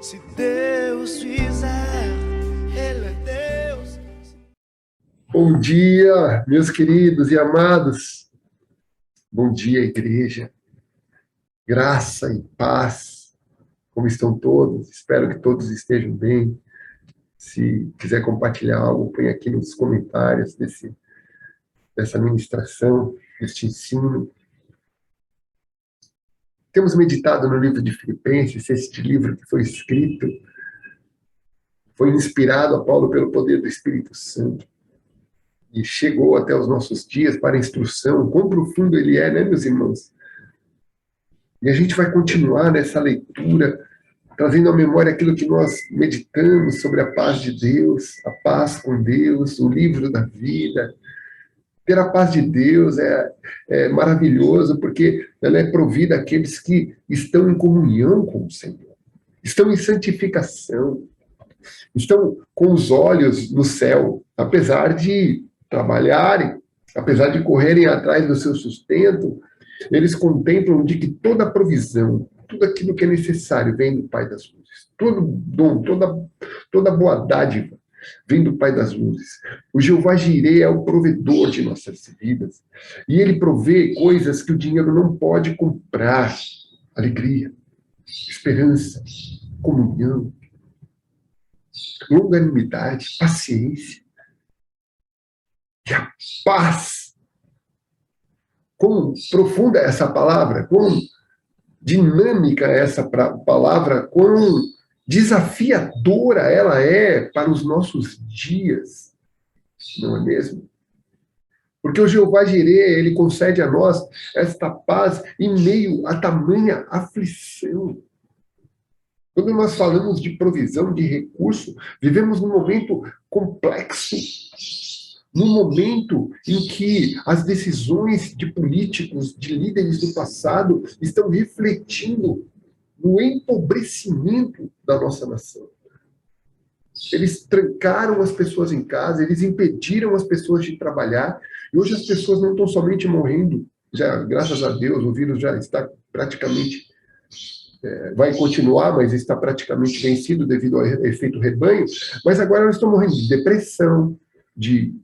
Se Deus fizer, Ele é Deus. Bom dia, meus queridos e amados. Bom dia, igreja. Graça e paz. Como estão todos? Espero que todos estejam bem. Se quiser compartilhar algo, põe aqui nos comentários dessa ministração, deste ensino. Temos meditado no livro de Filipenses, este livro que foi escrito, foi inspirado a Paulo pelo poder do Espírito Santo. E chegou até os nossos dias para instrução. Quão profundo ele é, né, meus irmãos? E a gente vai continuar nessa leitura, trazendo à memória aquilo que nós meditamos sobre a paz de Deus, a paz com Deus, o livro da vida. Ter a paz de Deus é maravilhoso, porque ela é provida àqueles que estão em comunhão com o Senhor, estão em santificação, estão com os olhos no céu, apesar de trabalharem, apesar de correrem atrás do seu sustento, eles contemplam de que toda provisão, tudo aquilo que é necessário vem do Pai das Luzes. Todo dom, toda boa dádiva vem do Pai das Luzes. O Jeová Jireh é o provedor de nossas vidas. E ele provê coisas que o dinheiro não pode comprar. Alegria, esperança, comunhão, longanimidade, paciência. E a paz. Quão profunda é essa palavra, quão dinâmica é essa palavra, quão desafiadora ela é para os nossos dias, não é mesmo? Porque o Jeová Jireh, ele concede a nós esta paz em meio a tamanha aflição. Quando nós falamos de provisão, de recurso, vivemos num momento complexo, num momento em que as decisões de políticos, de líderes do passado, estão refletindo no empobrecimento da nossa nação. Eles trancaram as pessoas em casa, eles impediram as pessoas de trabalhar, e hoje as pessoas não estão somente morrendo, já, graças a Deus, o vírus já está praticamente, vai continuar, mas está praticamente vencido devido ao efeito rebanho, mas agora elas estão morrendo de depressão, de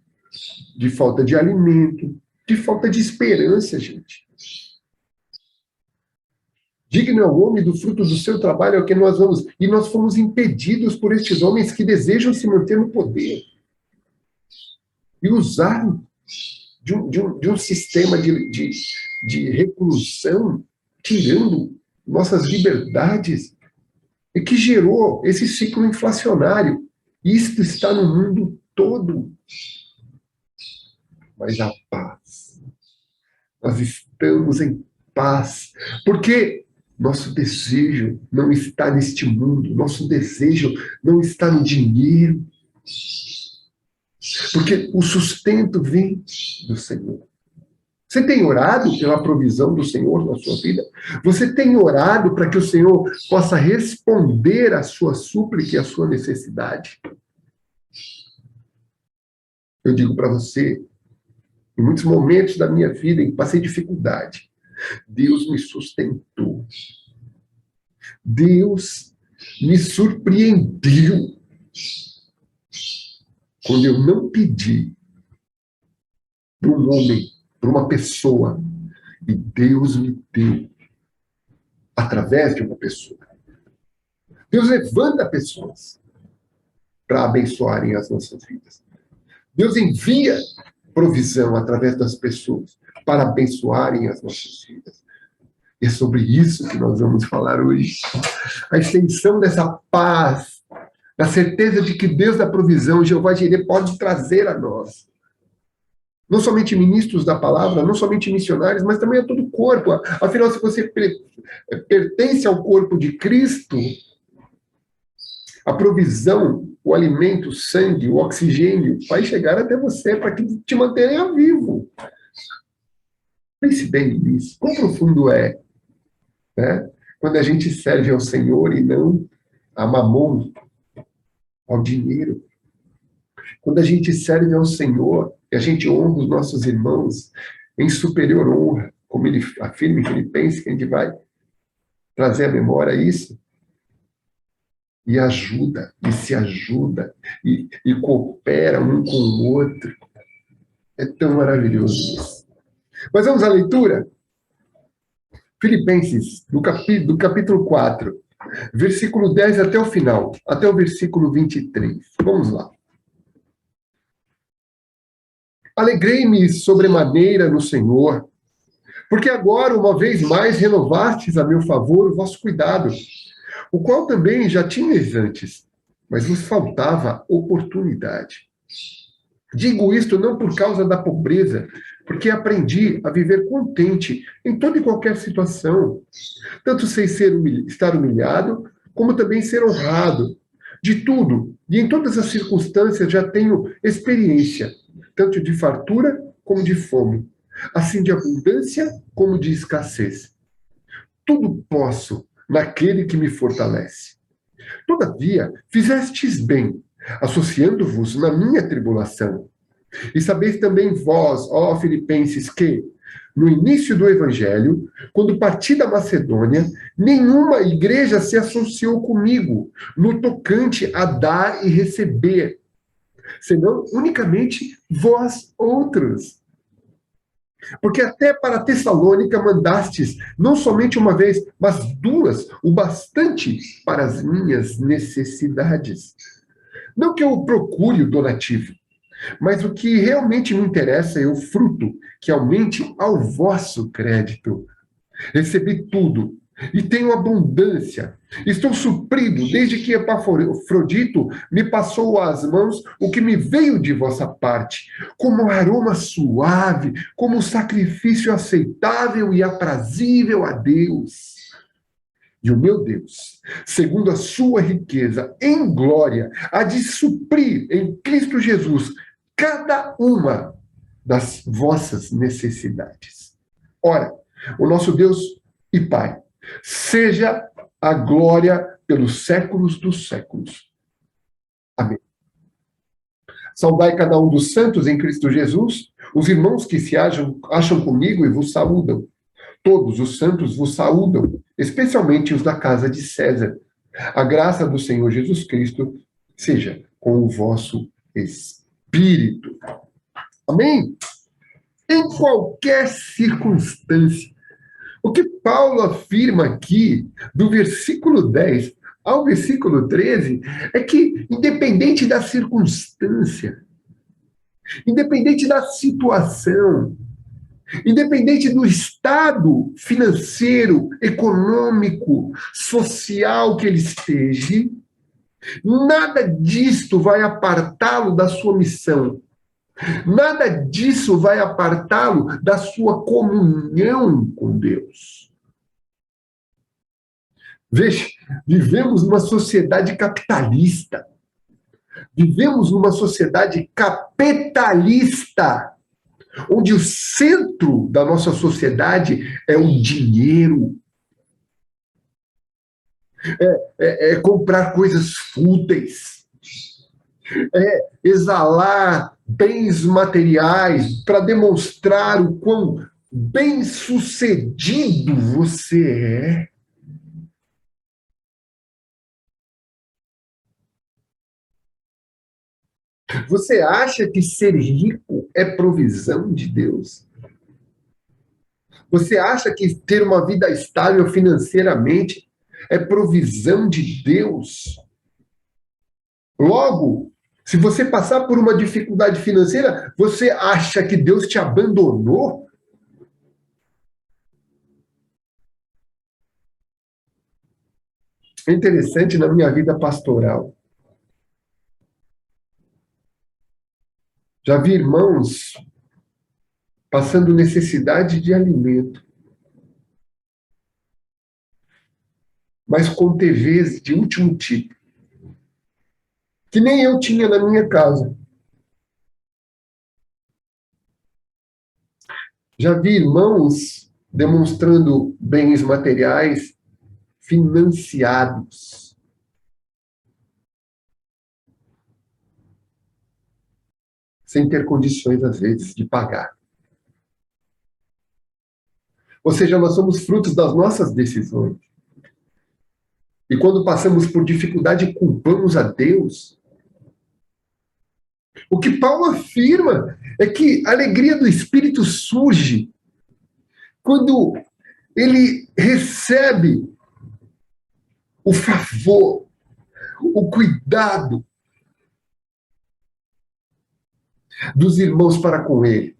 falta de alimento, de falta de esperança, gente. Digno é o homem do fruto do seu trabalho, é o que nós vamos. E nós fomos impedidos por estes homens que desejam se manter no poder. E usaram de um sistema de reclusão, tirando nossas liberdades, e que gerou esse ciclo inflacionário. Isto está no mundo todo. Mas a paz. Nós estamos em paz. Porque nosso desejo não está neste mundo. Nosso desejo não está no dinheiro. Porque o sustento vem do Senhor. Você tem orado pela provisão do Senhor na sua vida? Você tem orado para que o Senhor possa responder à sua súplica e à sua necessidade? Eu digo para você, em muitos momentos da minha vida em que passei dificuldade, Deus me sustentou. Deus me surpreendeu quando eu não pedi para um homem, para uma pessoa, e Deus me deu através de uma pessoa. Deus levanta pessoas para abençoarem as nossas vidas. Deus envia provisão através das pessoas para abençoarem as nossas vidas. E é sobre isso que nós vamos falar hoje. A extensão dessa paz, da certeza de que Deus da provisão, Jeová Jireh, pode trazer a nós. Não somente ministros da palavra, não somente missionários, mas também a todo o corpo. Afinal, se você pertence ao corpo de Cristo, a provisão, o alimento, o sangue, o oxigênio, vai chegar até você para que te mantenha vivo. Pense bem nisso. Quão profundo é, né? Quando a gente serve ao Senhor e não a mamon, ao dinheiro. Quando a gente serve ao Senhor e a gente honra os nossos irmãos em superior honra, como ele afirma em Filipenses, que a gente vai trazer à memória isso, e ajuda, e se ajuda, e coopera um com o outro. É tão maravilhoso isso. Mas vamos à leitura? Filipenses, do capítulo 4, versículo 10 até o final, até o versículo 23. Vamos lá. Alegrei-me sobremaneira no Senhor, porque agora, uma vez mais, renovastes a meu favor o vosso cuidado, o qual também já tinhas antes, mas vos faltava oportunidade. Digo isto não por causa da pobreza, porque aprendi a viver contente em toda e qualquer situação. Tanto sei estar humilhado, como também ser honrado. De tudo, e em todas as circunstâncias já tenho experiência, tanto de fartura como de fome, assim de abundância como de escassez. Tudo posso naquele que me fortalece. Todavia, fizestes bem, associando-vos na minha tribulação. E sabeis também vós, ó Filipenses, que, no início do Evangelho, quando parti da Macedônia, nenhuma igreja se associou comigo no tocante a dar e receber, senão unicamente vós outros. Porque até para Tessalônica mandastes, não somente uma vez, mas duas, o bastante para as minhas necessidades. Não que eu procure o donativo, mas o que realmente me interessa é o fruto que aumente ao vosso crédito. Recebi tudo e tenho abundância. Estou suprido desde que Epafrodito me passou às mãos o que me veio de vossa parte, como aroma suave, como sacrifício aceitável e aprazível a Deus. E o meu Deus, segundo a sua riqueza em glória, há de suprir em Cristo Jesus cada uma das vossas necessidades. Ora, o nosso Deus e Pai, seja a glória pelos séculos dos séculos. Amém. Saudai cada um dos santos em Cristo Jesus, os irmãos que se acham comigo e vos saúdam. Todos os santos vos saúdam, especialmente os da casa de César. A graça do Senhor Jesus Cristo seja com o vosso espírito. Amém? Em qualquer circunstância. O que Paulo afirma aqui, do versículo 10 ao versículo 13, é que, independente da circunstância, independente da situação, independente do estado financeiro, econômico, social que ele esteja, nada disto vai apartá-lo da sua missão. Nada disso vai apartá-lo da sua comunhão com Deus. Veja, vivemos numa sociedade capitalista. Vivemos numa sociedade capitalista, onde o centro da nossa sociedade é o dinheiro. É comprar coisas fúteis. É exalar bens materiais para demonstrar o quão bem-sucedido você é. Você acha que ser rico é provisão de Deus? Você acha que ter uma vida estável financeiramente é provisão de Deus? Logo, se você passar por uma dificuldade financeira, você acha que Deus te abandonou? É interessante na minha vida pastoral. Já vi irmãos passando necessidade de alimento, mas com TVs de último tipo, que nem eu tinha na minha casa. Já vi irmãos demonstrando bens materiais financiados. Sem ter condições, às vezes, de pagar. Ou seja, nós somos frutos das nossas decisões. E quando passamos por dificuldade, culpamos a Deus. O que Paulo afirma é que a alegria do Espírito surge quando ele recebe o favor, o cuidado dos irmãos para com ele.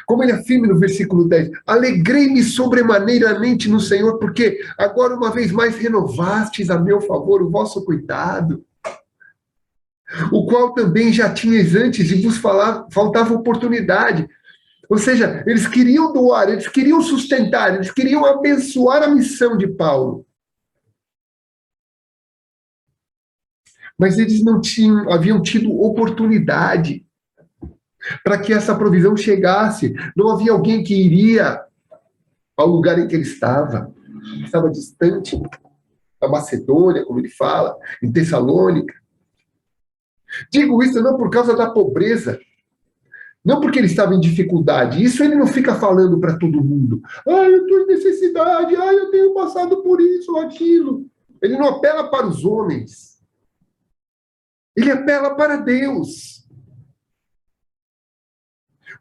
Como ele afirma no versículo 10, alegrei-me sobremaneiramente no Senhor, porque agora uma vez mais renovastes a meu favor o vosso cuidado, o qual também já tinhas antes e vos faltava oportunidade. Ou seja, eles queriam doar, eles queriam sustentar, eles queriam abençoar a missão de Paulo. Mas eles não haviam tido oportunidade para que essa provisão chegasse. Não havia alguém que iria ao lugar em que ele estava distante da Macedônia, como ele fala, em Tessalônica. Digo isso não por causa da pobreza, não porque ele estava em dificuldade. Isso ele não fica falando para todo mundo. Eu estou em necessidade, eu tenho passado por isso ou aquilo. Ele não apela para os homens. Ele apela para Deus.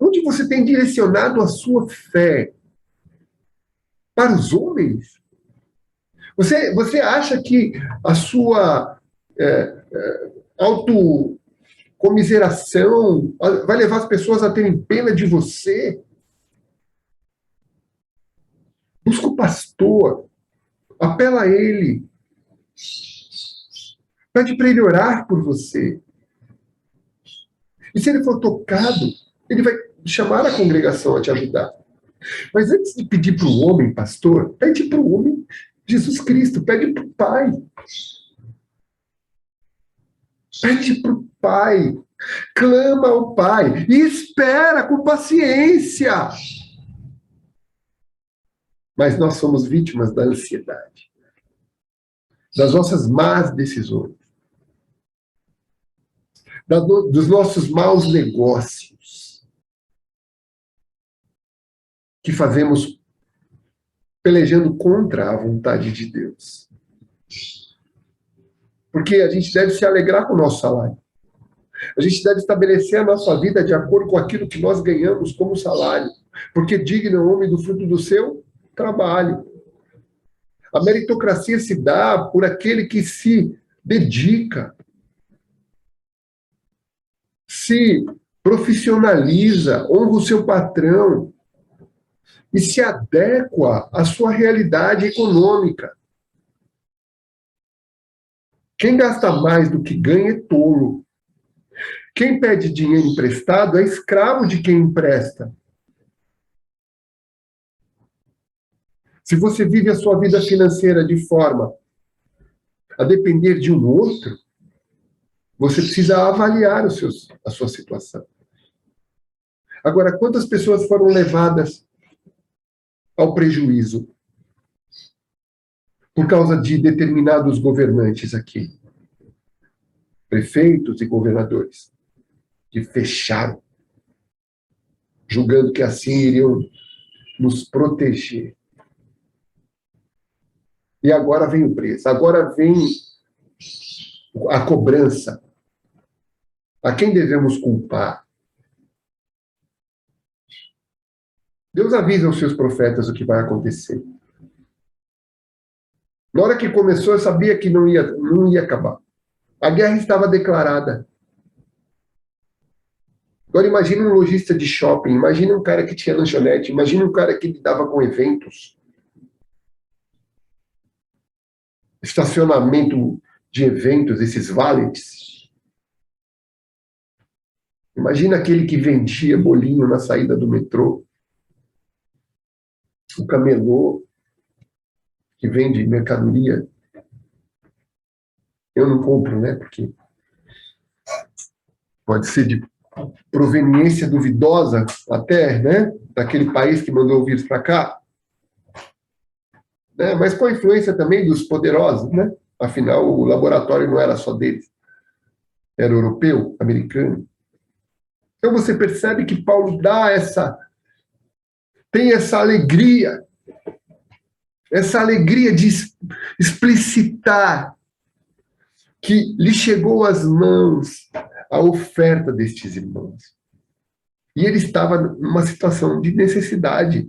Onde você tem direcionado a sua fé? Para os homens? Você acha que a sua autocomiseração vai levar as pessoas a terem pena de você? Busca o pastor, apela a ele, pede para ele orar por você. E se ele for tocado, ele vai chamar a congregação a te ajudar. Mas antes de pedir para o homem, pastor, pede para o homem Jesus Cristo, pede para o Pai. Pede para o Pai. Clama ao Pai e espera com paciência. Mas nós somos vítimas da ansiedade, das nossas más decisões, dos nossos maus negócios que fazemos pelejando contra a vontade de Deus. Porque a gente deve se alegrar com o nosso salário. A gente deve estabelecer a nossa vida de acordo com aquilo que nós ganhamos como salário. Porque digno é o homem do fruto do seu trabalho. A meritocracia se dá por aquele que se dedica, se profissionaliza, honra o seu patrão e se adequa à sua realidade econômica. Quem gasta mais do que ganha é tolo. Quem pede dinheiro emprestado é escravo de quem empresta. Se você vive a sua vida financeira de forma a depender de um outro, você precisa avaliar a sua situação. Agora, quantas pessoas foram levadas ao prejuízo por causa de determinados governantes aqui? Prefeitos e governadores que fecharam, julgando que assim iriam nos proteger. E agora vem o preço, agora vem a cobrança. A quem devemos culpar? Deus avisa aos seus profetas o que vai acontecer. Na hora que começou, eu sabia que não ia acabar. A guerra estava declarada. Agora imagine um lojista de shopping, imagine um cara que tinha lanchonete, imagine um cara que lidava com eventos. Estacionamento de eventos, esses valets. Imagina aquele que vendia bolinho na saída do metrô. O camelô que vende mercadoria. Eu não compro, né? Porque pode ser de proveniência duvidosa até, né? Daquele país que mandou o vírus para cá. Né? Mas com a influência também dos poderosos, né? Afinal, o laboratório não era só deles. Era europeu, americano. Então você percebe que Paulo tem essa alegria. essa alegria de explicitar que lhe chegou às mãos a oferta destes irmãos. E ele estava numa situação de necessidade.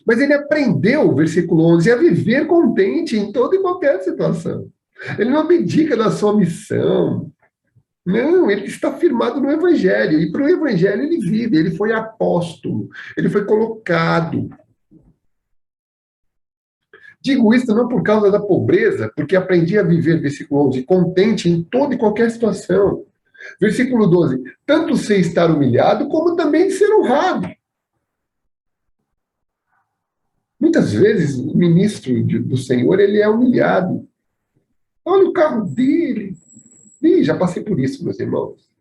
Mas ele aprendeu, versículo 11, a viver contente em toda e qualquer situação. Ele não abdica da sua missão. Não, ele está firmado no Evangelho. E para o Evangelho ele vive. Ele foi apóstolo. Ele foi colocado. Digo isso não por causa da pobreza, porque aprendi a viver, versículo 11, contente em toda e qualquer situação. Versículo 12, tanto sei estar humilhado, como também ser honrado. Muitas vezes, o ministro do Senhor, ele é humilhado. Olha o carro dele. Ih, já passei por isso, meus irmãos.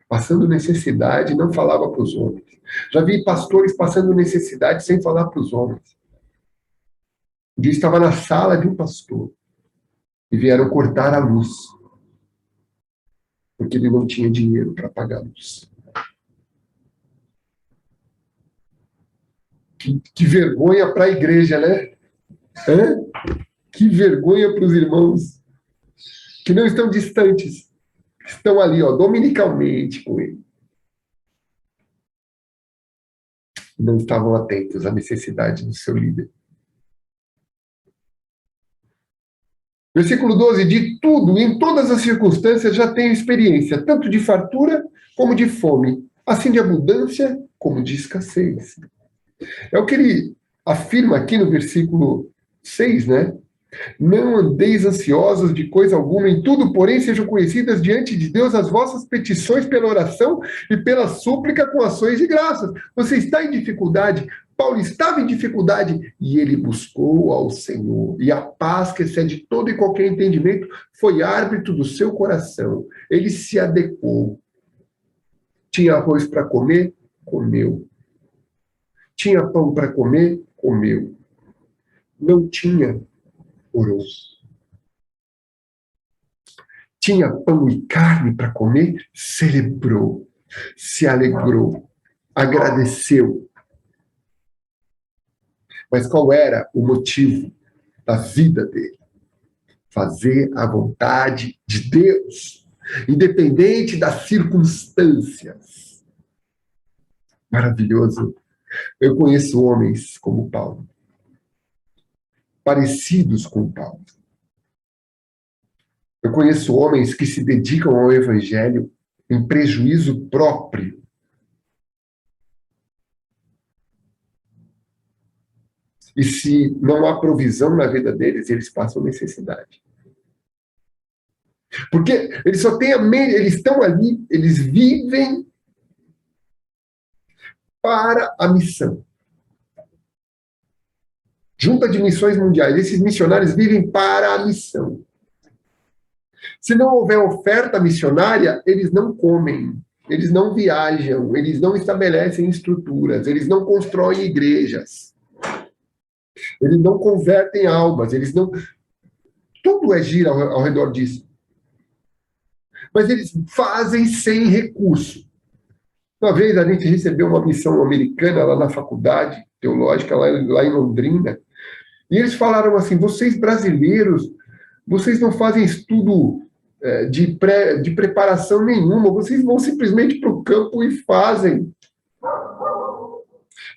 Passando necessidade, não falava para os homens. Já vi pastores passando necessidade sem falar para os homens. Um dia estava na sala de um pastor e vieram cortar a luz, porque ele não tinha dinheiro para pagar a luz. Que vergonha para a igreja, né? Que vergonha para os irmãos que não estão distantes, estão ali, dominicalmente com ele. Não estavam atentos à necessidade do seu líder. Versículo 12, de tudo, em todas as circunstâncias, já tenho experiência, tanto de fartura como de fome, assim de abundância como de escassez. É o que ele afirma aqui no versículo 6, né? Não andeis ansiosos de coisa alguma, em tudo, porém, sejam conhecidas diante de Deus as vossas petições pela oração e pela súplica com ações de graças. Você está em dificuldade, Paulo estava em dificuldade e ele buscou ao Senhor. E a paz que excede todo e qualquer entendimento foi árbitro do seu coração. Ele se adequou. Tinha arroz para comer? Comeu. Tinha pão para comer? Comeu. Não tinha? Orou. Tinha pão e carne para comer? Celebrou. Se alegrou. Agradeceu. Mas qual era o motivo da vida dele? Fazer a vontade de Deus, independente das circunstâncias. Maravilhoso. Eu conheço homens como Paulo, parecidos com Paulo. Eu conheço homens que se dedicam ao Evangelho em prejuízo próprio. E se não há provisão na vida deles, eles passam necessidade. Porque eles só têm a mente, eles estão ali, eles vivem para a missão. Junta de Missões Mundiais, esses missionários vivem para a missão. Se não houver oferta missionária, eles não comem, eles não viajam, eles não estabelecem estruturas, eles não constroem igrejas. Eles não convertem almas, eles não... Tudo gira ao redor disso. Mas eles fazem sem recurso. Uma vez a gente recebeu uma missão americana lá na faculdade teológica, lá em Londrina, e eles falaram assim, vocês brasileiros, vocês não fazem estudo de preparação nenhuma, vocês vão simplesmente para o campo e fazem.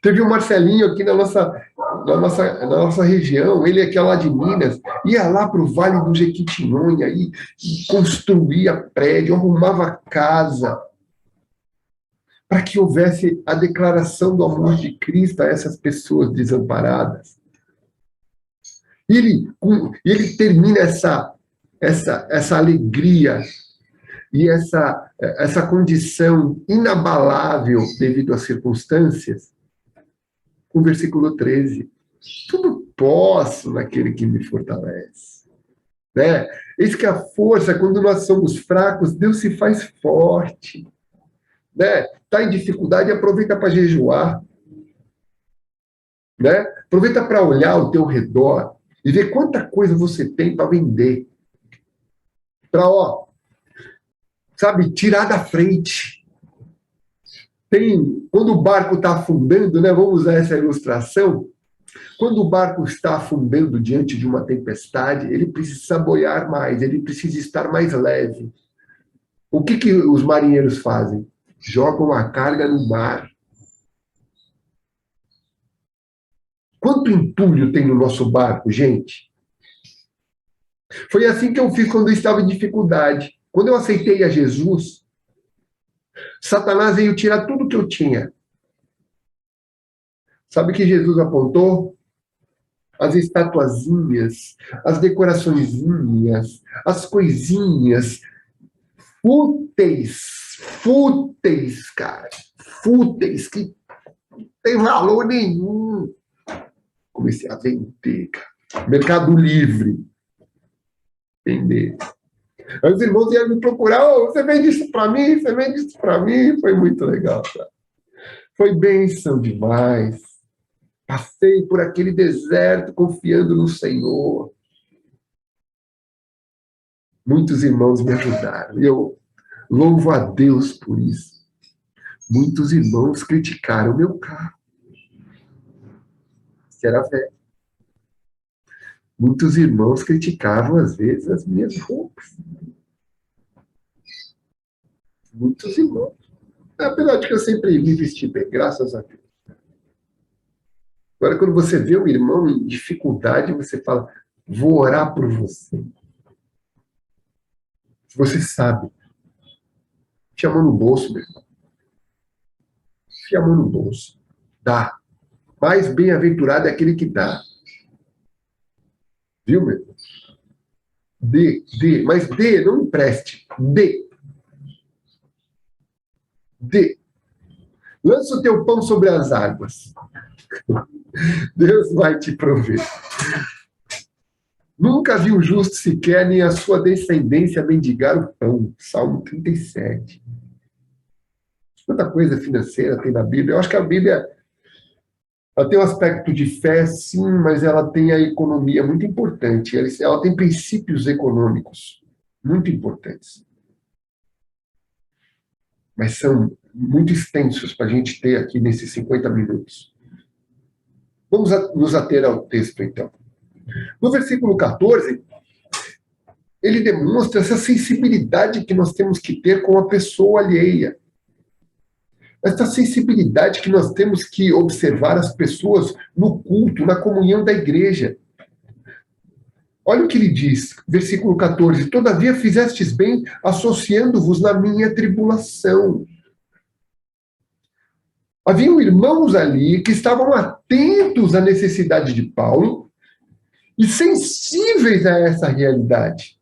Teve um Marcelinho aqui na nossa região, ele é lá de Minas, ia lá para o Vale do Jequitinhonha e construía prédio, arrumava casa, para que houvesse a declaração do amor de Cristo a essas pessoas desamparadas. E ele termina essa alegria e essa condição inabalável devido às circunstâncias, com o versículo 13. Tudo posso naquele que me fortalece. Né? Eis que a força, quando nós somos fracos, Deus se faz forte. Né? Está em dificuldade, aproveita para jejuar. Né? Aproveita para olhar ao teu redor e ver quanta coisa você tem para vender. Para, tirar da frente. Quando o barco está afundando, né, vamos usar essa ilustração, Quando o barco está afundando diante de uma tempestade, ele precisa boiar mais, ele precisa estar mais leve. O que os marinheiros fazem? Jogam a carga no mar. Quanto entulho tem no nosso barco, gente? Foi assim que eu fiz quando eu estava em dificuldade. Quando eu aceitei a Jesus, Satanás veio tirar tudo que eu tinha. Sabe o que Jesus apontou? As estatuazinhas, as decoraçõezinhas, as coisinhas fúteis, cara. Fúteis, que não tem valor nenhum. Comecei a vender, cara. Mercado Livre. Vender. Aí os irmãos iam me procurar, oh, você vende isso para mim? Você vende isso para mim? Foi muito legal, cara. Foi bênção demais. Passei por aquele deserto confiando no Senhor. Muitos irmãos me ajudaram. E eu louvo a Deus por isso. Muitos irmãos criticaram o meu carro, que era velho. Muitos irmãos criticavam, às vezes, as minhas roupas. Muitos irmãos. Apesar de que eu sempre me vesti bem, graças a Deus. Agora, quando você vê um irmão em dificuldade, você fala, vou orar por você. Você sabe. Enfia a mão no bolso, meu irmão. Enfia a mão no bolso. Dá. Mais bem-aventurado é aquele que dá. Viu, meu irmão? Dê. Mas dê, não empreste. Dê. Lança o teu pão sobre as águas. Deus vai te prover. Nunca vi o justo sequer, nem a sua descendência mendigar o pão. Salmo 37. Quanta coisa financeira tem na Bíblia. Eu acho que a Bíblia ela tem um aspecto de fé, sim, mas ela tem a economia muito importante. Ela tem princípios econômicos muito importantes. Mas são muito extensos para a gente ter aqui nesses 50 minutos. Vamos nos ater ao texto, então. No versículo 14, ele demonstra essa sensibilidade que nós temos que ter com a pessoa alheia. Essa sensibilidade que nós temos que observar as pessoas no culto, na comunhão da igreja. Olha o que ele diz, versículo 14. Todavia fizestes bem associando-vos na minha tribulação. Haviam irmãos ali que estavam atentos à necessidade de Paulo e sensíveis a essa realidade,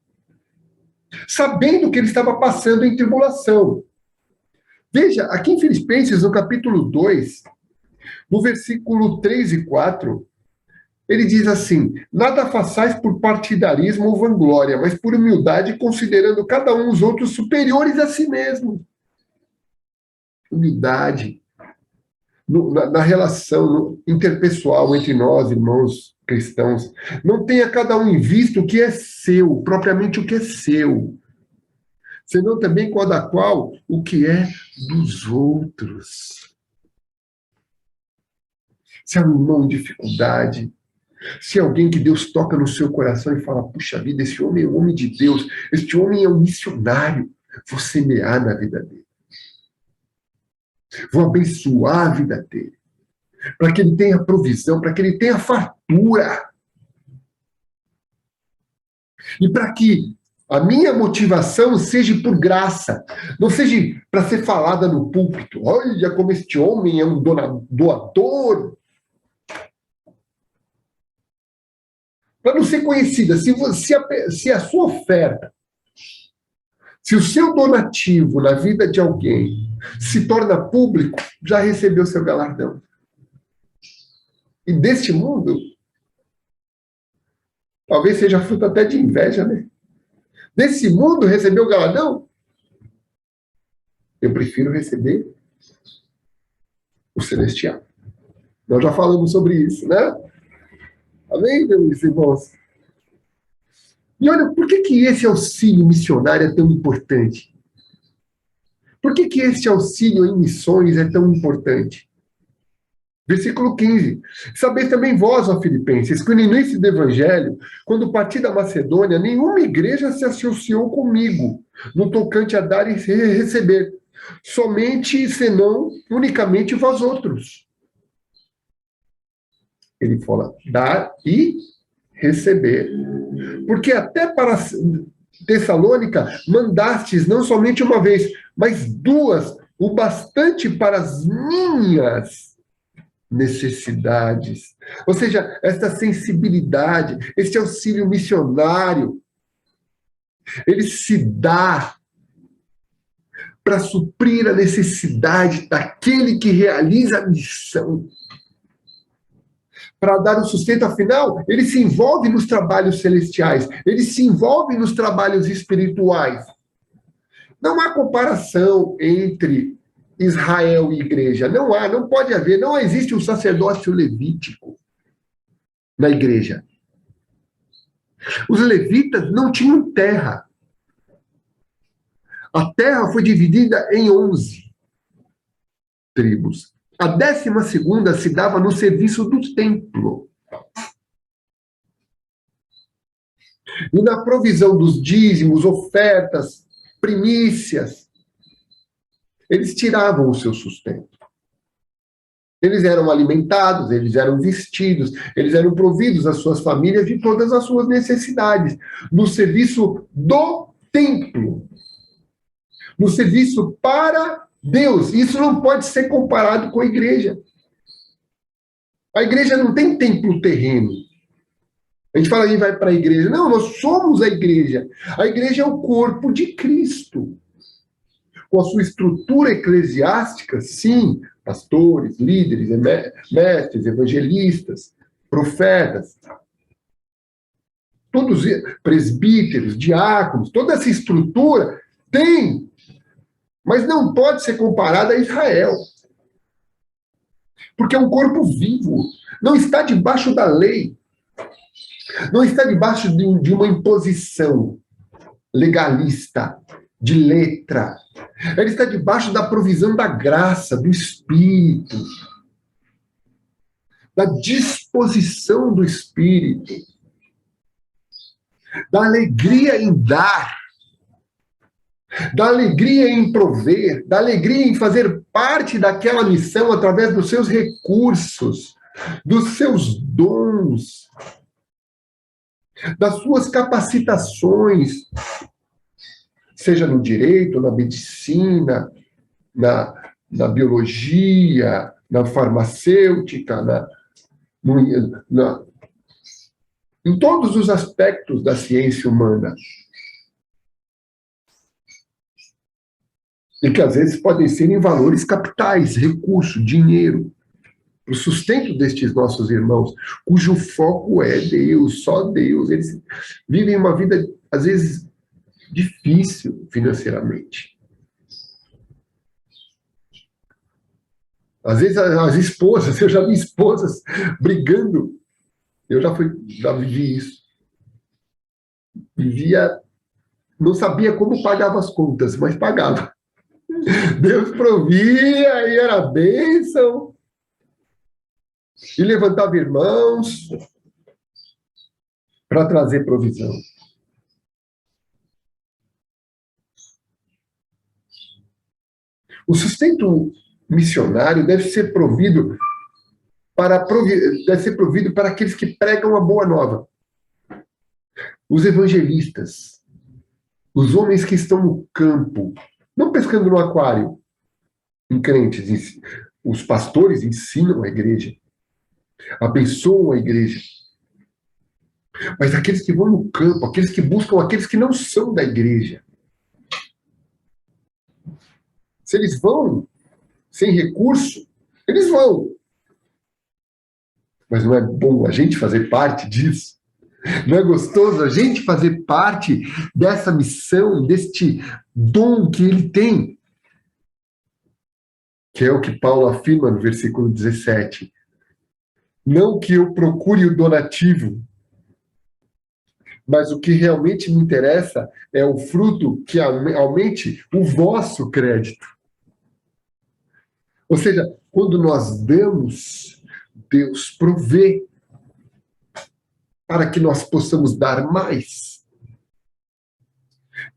sabendo que ele estava passando em tribulação. Veja, aqui em Filipenses, no capítulo 2, no versículo 3 e 4, ele diz assim, nada façais por partidarismo ou vanglória, mas por humildade, considerando cada um os outros superiores a si mesmo. Humildade. Na relação interpessoal entre nós, irmãos cristãos, não tenha cada um em vista o que é seu, propriamente o que é seu, senão também cada qual o que é dos outros. Se é um irmão em dificuldade, se é alguém que Deus toca no seu coração e fala, puxa vida, esse homem é um homem de Deus, este homem é um missionário, vou semear na vida dele. Vou abençoar a vida dele, para que ele tenha provisão, para que ele tenha fartura. E para que a minha motivação seja por graça, não seja para ser falada no púlpito. Olha como este homem é um doador. Para não ser conhecida, se a sua oferta, se o seu donativo na vida de alguém se torna público, já recebeu seu galardão. E deste mundo, talvez seja fruto até de inveja, né? Desse mundo receber o galardão, eu prefiro receber o celestial. Nós já falamos sobre isso, né? Amém, meus irmãos? E olha, por que esse auxílio missionário é tão importante? Por que esse auxílio em missões é tão importante? Versículo 15. Sabeis também vós, ó Filipenses, que no início do Evangelho, quando parti da Macedônia, nenhuma igreja se associou comigo no tocante a dar e receber, somente, senão, unicamente vós outros. Ele fala, dar e receber. Porque até para Tessalônica mandastes não somente uma vez, mas duas, o bastante para as minhas necessidades. Ou seja, esta sensibilidade, este auxílio missionário, ele se dá para suprir a necessidade daquele que realiza a missão. Para dar o sustento, afinal, ele se envolve nos trabalhos celestiais, ele se envolve nos trabalhos espirituais. Não há comparação entre Israel e igreja. Não há, não pode haver, não existe um sacerdócio levítico na igreja. Os levitas não tinham terra. A terra foi dividida em 11 tribos. A 12ª se dava no serviço do templo. E na provisão dos dízimos, ofertas, primícias, eles tiravam o seu sustento. Eles eram alimentados, eles eram vestidos, eles eram providos às suas famílias de todas as suas necessidades, no serviço do templo, no serviço para Deus. Isso não pode ser comparado com a igreja. A igreja não tem templo terreno. A gente fala, aí vai para a igreja. Não, nós somos a igreja. A igreja é o corpo de Cristo. Com a sua estrutura eclesiástica, sim, pastores, líderes, mestres, evangelistas, profetas, todos presbíteros, diáconos, toda essa estrutura tem, mas não pode ser comparada a Israel. Porque é um corpo vivo, não está debaixo da lei, não está debaixo de uma imposição legalista, de letra. Ele está debaixo da provisão da graça, do Espírito, da disposição do Espírito, da alegria em dar, da alegria em prover, da alegria em fazer parte daquela missão através dos seus recursos, dos seus dons, das suas capacitações, seja no direito, na medicina, na biologia, na farmacêutica, em todos os aspectos da ciência humana. E que às vezes podem ser em valores capitais, recurso, dinheiro, o sustento destes nossos irmãos, cujo foco é Deus, só Deus. Eles vivem uma vida, às vezes, difícil financeiramente. Às vezes as esposas, eu já vi esposas brigando, eu já vivi isso. Não sabia como pagava as contas, mas pagava. Deus provia e era bênção. E levantava irmãos para trazer provisão. O sustento missionário deve ser provido para aqueles que pregam a boa nova. Os evangelistas, os homens que estão no campo, não pescando no aquário, em crentes. Os pastores ensinam a igreja, abençoam a igreja. Mas aqueles que vão no campo, aqueles que buscam aqueles que não são da igreja. Se eles vão sem recurso, eles vão. Mas não é bom a gente fazer parte disso? Não é gostoso a gente fazer parte dessa missão, deste dom que ele tem? Que é o que Paulo afirma no versículo 17. Não que eu procure o donativo, mas o que realmente me interessa é o fruto que aumente o vosso crédito. Ou seja, quando nós damos, Deus provê para que nós possamos dar mais.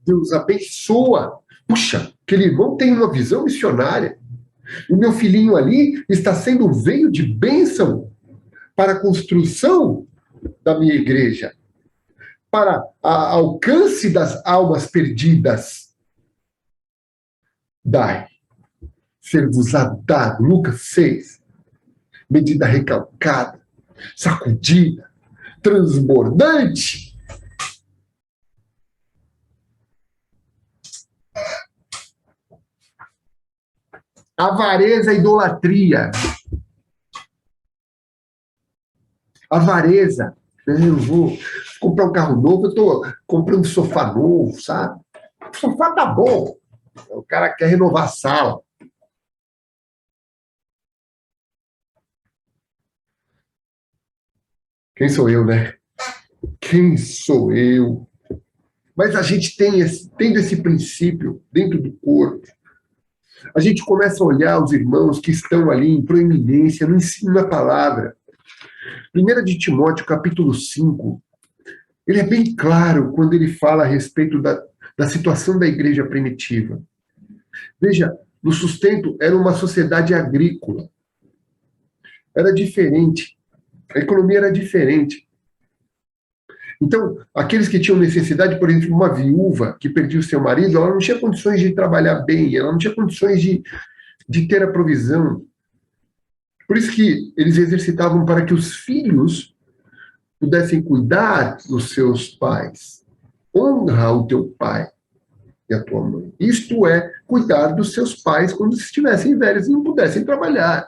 Deus abençoa. Puxa, aquele irmão tem uma visão missionária. O meu filhinho ali está sendo um veio de bênção para a construção da minha igreja, para alcance das almas perdidas. Dai, ser-vos-á dado. Lucas 6. Medida recalcada, sacudida, transbordante. Avareza, idolatria. Avareza. Eu vou comprar um carro novo, eu estou comprando um sofá novo, sabe? O sofá tá bom. O cara quer renovar a sala. Quem sou eu, né? Quem sou eu? Mas a gente tendo esse princípio dentro do corpo, a gente começa a olhar os irmãos que estão ali em proeminência no ensino da palavra. 1 de Timóteo, capítulo 5, ele é bem claro quando ele fala a respeito da situação da igreja primitiva. Veja, no sustento era uma sociedade agrícola. Era diferente. A economia era diferente. Então, aqueles que tinham necessidade, por exemplo, uma viúva que perdia o seu marido, ela não tinha condições de trabalhar bem, ela não tinha condições de ter a provisão. Por isso que eles exercitavam para que os filhos pudessem cuidar dos seus pais. Honra o teu pai e a tua mãe. Isto é, cuidar dos seus pais quando estivessem velhos e não pudessem trabalhar.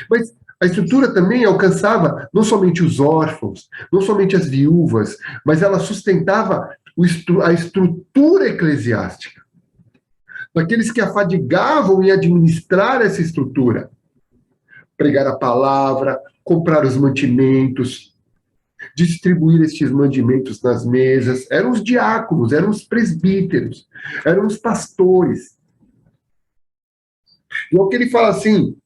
Mas a estrutura também alcançava não somente os órfãos, não somente as viúvas, mas ela sustentava a estrutura eclesiástica. Daqueles que afadigavam em administrar essa estrutura. Pregar a palavra, comprar os mantimentos, distribuir estes mantimentos nas mesas. Eram os diáconos, eram os presbíteros, eram os pastores. E é o que ele fala assim,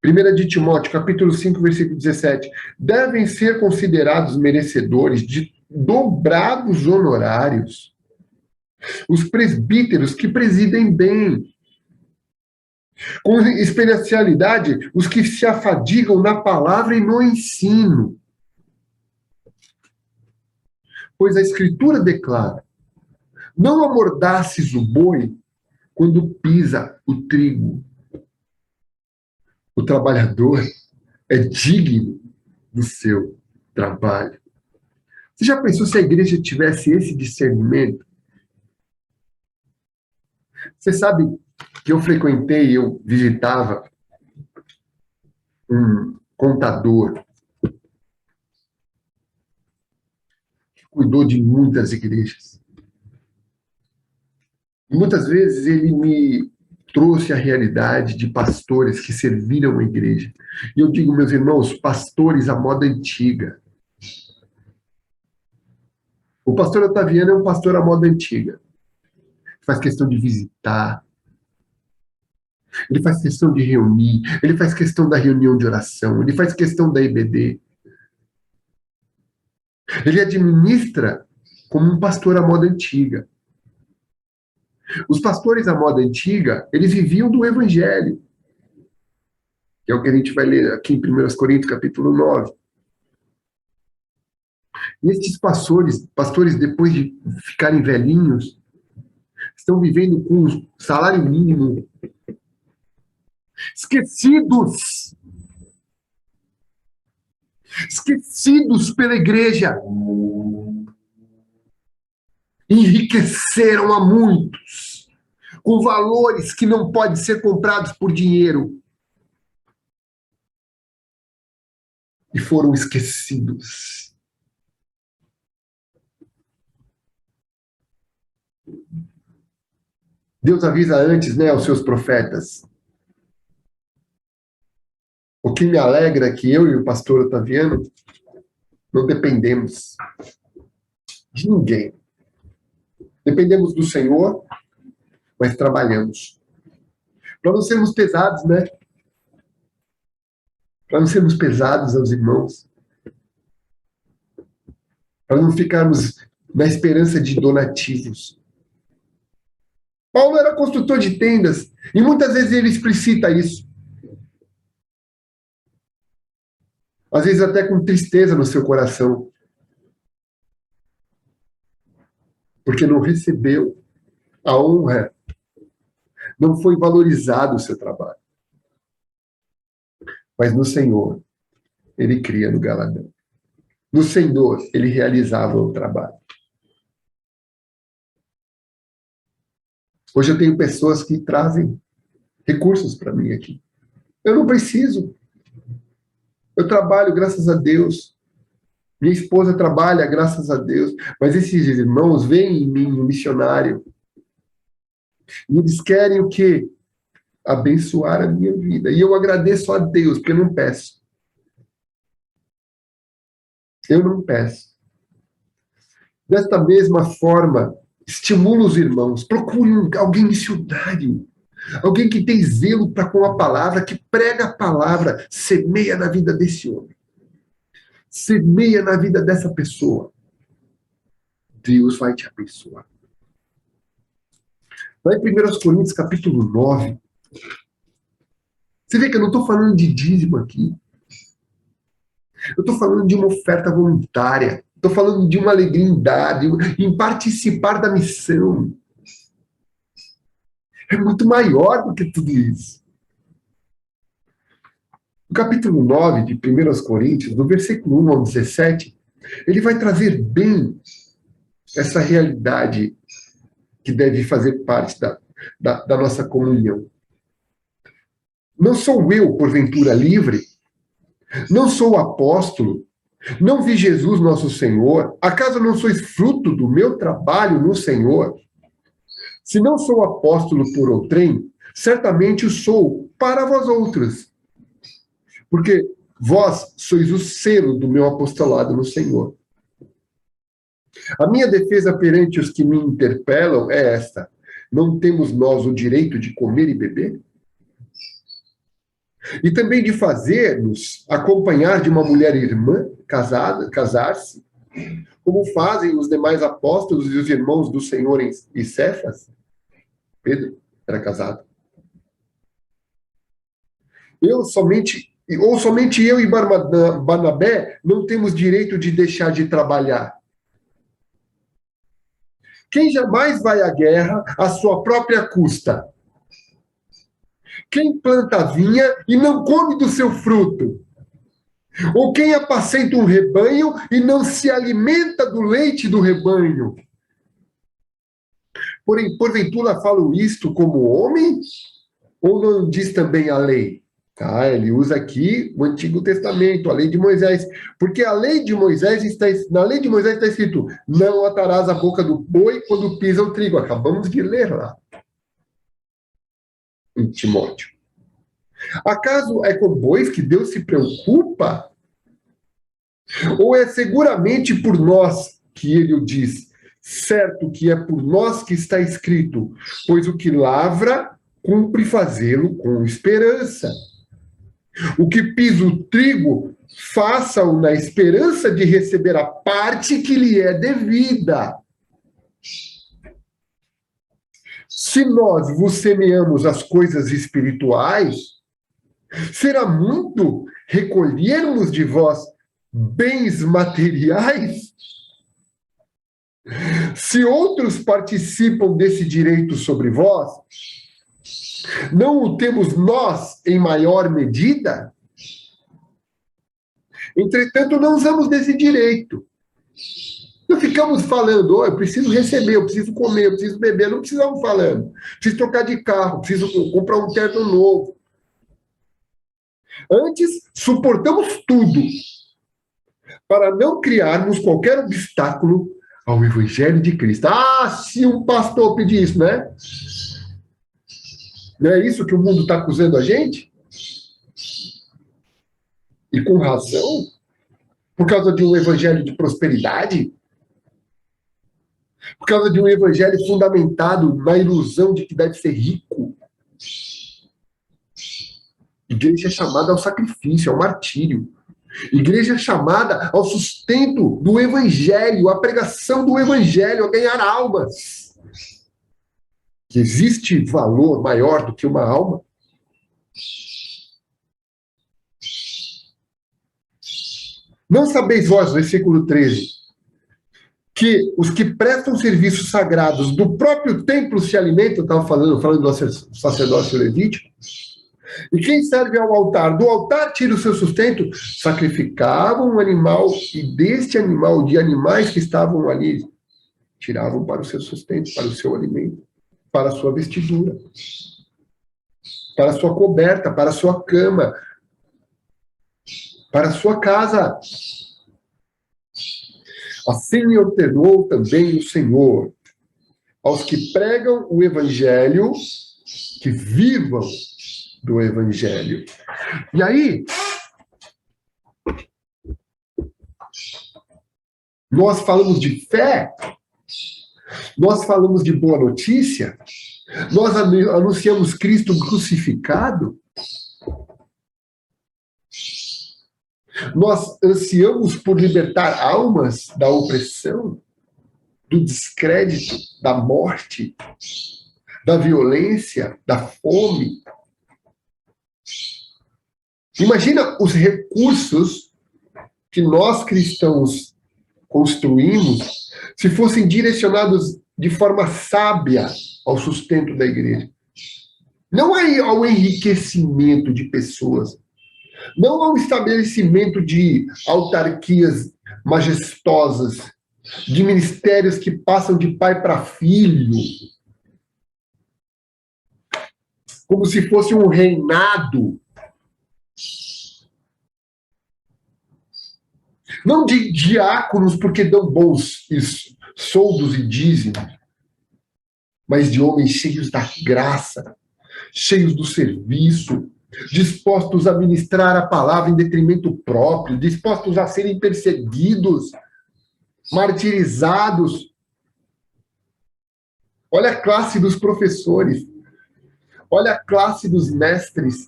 1 de Timóteo, capítulo 5, versículo 17. Devem ser considerados merecedores de dobrados honorários os presbíteros que presidem bem, com especialidade, os que se afadigam na palavra e no ensino. Pois a Escritura declara: não amordaces o boi quando pisa o trigo. O trabalhador é digno do seu trabalho. Você já pensou se a igreja tivesse esse discernimento? Você sabe que eu frequentei, eu visitava um contador que cuidou de muitas igrejas. E muitas vezes ele me trouxe a realidade de pastores que serviram a igreja. E eu digo, meus irmãos, pastores à moda antiga. O pastor Otaviano é um pastor à moda antiga. Faz questão de visitar. Ele faz questão de reunir. Ele faz questão da reunião de oração. Ele faz questão da EBD. Ele administra como um pastor à moda antiga. Os pastores à moda antiga, eles viviam do evangelho. Que é o que a gente vai ler aqui em 1 Coríntios, capítulo 9. E estes pastores, depois de ficarem velhinhos, estão vivendo com um salário mínimo. Esquecidos. Esquecidos pela igreja. Enriqueceram a muitos com valores que não podem ser comprados por dinheiro. E foram esquecidos. Deus avisa antes, né, aos seus profetas. O que me alegra é que eu e o pastor Otaviano não dependemos de ninguém. Dependemos do Senhor, mas trabalhamos. Para não sermos pesados, né? Para não sermos pesados aos irmãos. Para não ficarmos na esperança de donativos. Paulo era construtor de tendas, e muitas vezes ele explicita isso. Às vezes até com tristeza no seu coração. Porque não recebeu a honra, não foi valorizado o seu trabalho. Mas no Senhor, ele cria no galadão. No Senhor, ele realizava o trabalho. Hoje eu tenho pessoas que trazem recursos para mim aqui. Eu não preciso. Eu trabalho, graças a Deus. Minha esposa trabalha, graças a Deus. Mas esses irmãos veem em mim um missionário. E eles querem o quê? Abençoar a minha vida. E eu agradeço a Deus, porque eu não peço. Eu não peço. Desta mesma forma, estimula os irmãos. Procure alguém missionário. Alguém que tem zelo para com a palavra, que prega a palavra, semeia na vida desse homem. Semeia na vida dessa pessoa. Deus vai te abençoar. Lá em 1 Coríntios, capítulo 9, você vê que eu não estou falando de dízimo aqui. Eu estou falando de uma oferta voluntária. Estou falando de uma alegria em dar, em participar da missão. É muito maior do que tudo isso. No capítulo 9 de 1 Coríntios, no versículo 1 ao 17, ele vai trazer bem essa realidade que deve fazer parte da nossa comunhão. Não sou eu, porventura, livre? Não sou apóstolo? Não vi Jesus nosso Senhor? Acaso não sois fruto do meu trabalho no Senhor? Se não sou apóstolo por outrem, certamente o sou para vós outros. Porque vós sois o selo do meu apostolado no Senhor. A minha defesa perante os que me interpelam é esta: não temos nós o direito de comer e beber? E também de fazer-nos acompanhar de uma mulher irmã, casar-se, como fazem os demais apóstolos e os irmãos do Senhor e Cefas? Pedro era casado. Somente eu e Barnabé não temos direito de deixar de trabalhar. Quem jamais vai à guerra à sua própria custa? Quem planta vinha e não come do seu fruto? Ou quem apacenta um rebanho e não se alimenta do leite do rebanho? Porém, porventura falo isto como homem? Ou não diz também a lei? Tá, ele usa aqui o Antigo Testamento, a lei de Moisés. Porque a lei de Moisés na lei de Moisés está escrito: não atarás a boca do boi quando pisa o trigo. Acabamos de ler lá em Timóteo. Acaso é com bois que Deus se preocupa? Ou é seguramente por nós que ele o diz? Certo que é por nós que está escrito: pois o que lavra, cumpre fazê-lo com esperança. O que pisa o trigo, faça-o na esperança de receber a parte que lhe é devida. Se nós vos semeamos as coisas espirituais, será muito recolhermos de vós bens materiais? Se outros participam desse direito sobre vós, não o temos nós em maior medida? Entretanto, não usamos desse direito. Não ficamos falando: eu preciso receber, eu preciso comer, eu preciso beber. Não precisamos falando. Preciso trocar de carro, preciso comprar um terno novo. Antes, suportamos tudo para não criarmos qualquer obstáculo ao Evangelho de Cristo. Ah, se um pastor pedir isso, né? Não é isso que o mundo está acusando a gente? E com razão? Por causa de um evangelho de prosperidade? Por causa de um evangelho fundamentado na ilusão de que deve ser rico. Igreja é chamada ao sacrifício, ao martírio. Igreja é chamada ao sustento do evangelho, à pregação do evangelho, a ganhar almas. Que existe valor maior do que uma alma? Não sabeis vós, versículo 13, que os que prestam serviços sagrados do próprio templo se alimentam, estava falando do sacerdócio levítico, e quem serve ao altar, do altar tira o seu sustento, sacrificavam um animal, e deste animal, de animais que estavam ali, tiravam para o seu sustento, para o seu alimento, para a sua vestidura, para a sua coberta, para a sua cama, para a sua casa. Assim ordenou também o Senhor aos que pregam o evangelho, que vivam do evangelho. E aí, nós falamos de fé, nós falamos de boa notícia, nós anunciamos Cristo crucificado, nós ansiamos por libertar almas da opressão, do descrédito, da morte, da violência, da fome. Imagina os recursos que nós cristãos construímos se fossem direcionados de forma sábia ao sustento da igreja. Não ao enriquecimento de pessoas, não ao estabelecimento de autarquias majestosas, de ministérios que passam de pai para filho, como se fosse um reinado. Não de diáconos porque dão bons soldos e dízimos, mas de homens cheios da graça, cheios do serviço, dispostos a ministrar a palavra em detrimento próprio, dispostos a serem perseguidos, martirizados. Olha a classe dos professores, olha a classe dos mestres.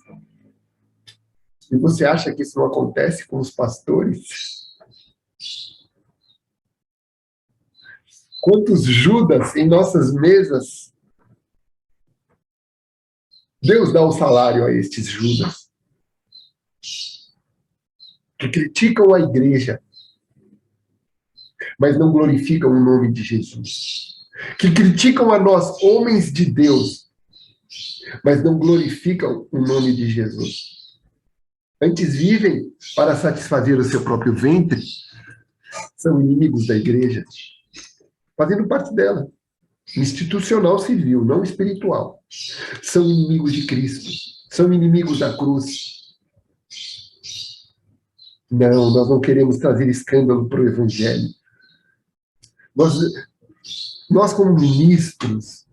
E você acha que isso não acontece com os pastores? Quantos Judas em nossas mesas? Deus dá o salário a estes Judas, que criticam a igreja, mas não glorificam o nome de Jesus. Que criticam a nós, homens de Deus, mas não glorificam o nome de Jesus. Antes vivem para satisfazer o seu próprio ventre, são inimigos da igreja, fazendo parte dela. Institucional civil, não espiritual. São inimigos de Cristo, são inimigos da cruz. Não, nós não queremos trazer escândalo para o evangelho. Nós como ministros,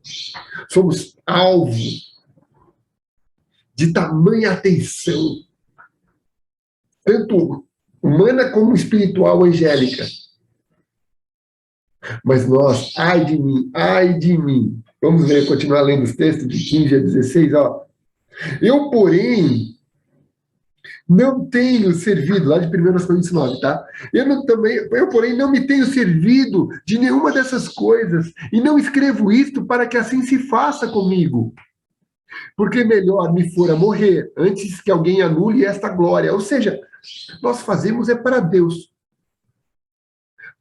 somos alvo de tamanha atenção, tanto humana como espiritual, angélica. Mas nós, ai de mim. Vamos ver, continuar lendo os textos de 15 a 16, ó. Eu, porém, não tenho servido, lá de 1 Coríntios 9, tá? Eu, porém, não me tenho servido de nenhuma dessas coisas, e não escrevo isto para que assim se faça comigo. Porque melhor me fora morrer, antes que alguém anule esta glória. Ou seja, nós fazemos é para Deus.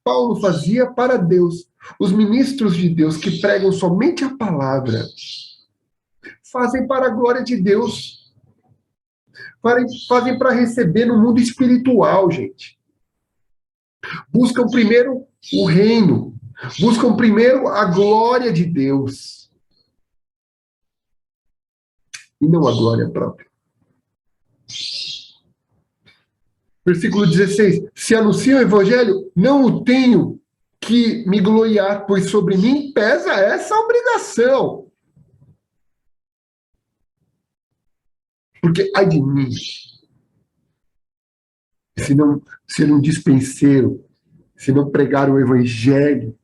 Paulo fazia para Deus. Os ministros de Deus que pregam somente a palavra fazem para a glória de Deus. Fazem para receber no mundo espiritual, gente. Buscam primeiro o reino. Buscam primeiro a glória de Deus. E não a glória própria. Versículo 16. Se anuncio o evangelho, não o tenho que me gloriar, pois sobre mim pesa essa obrigação. Porque, ai de mim, se não ser um dispenseiro, se não pregar o evangelho,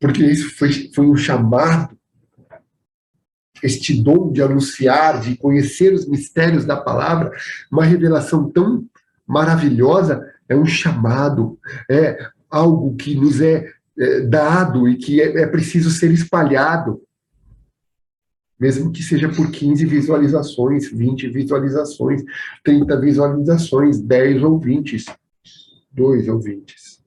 porque isso foi um chamado. Este dom de anunciar, de conhecer os mistérios da palavra, uma revelação tão maravilhosa, é um chamado, é algo que nos é dado e que é preciso ser espalhado, mesmo que seja por 15 visualizações, 20 visualizações, 30 visualizações, 10 ouvintes, 2 ouvintes.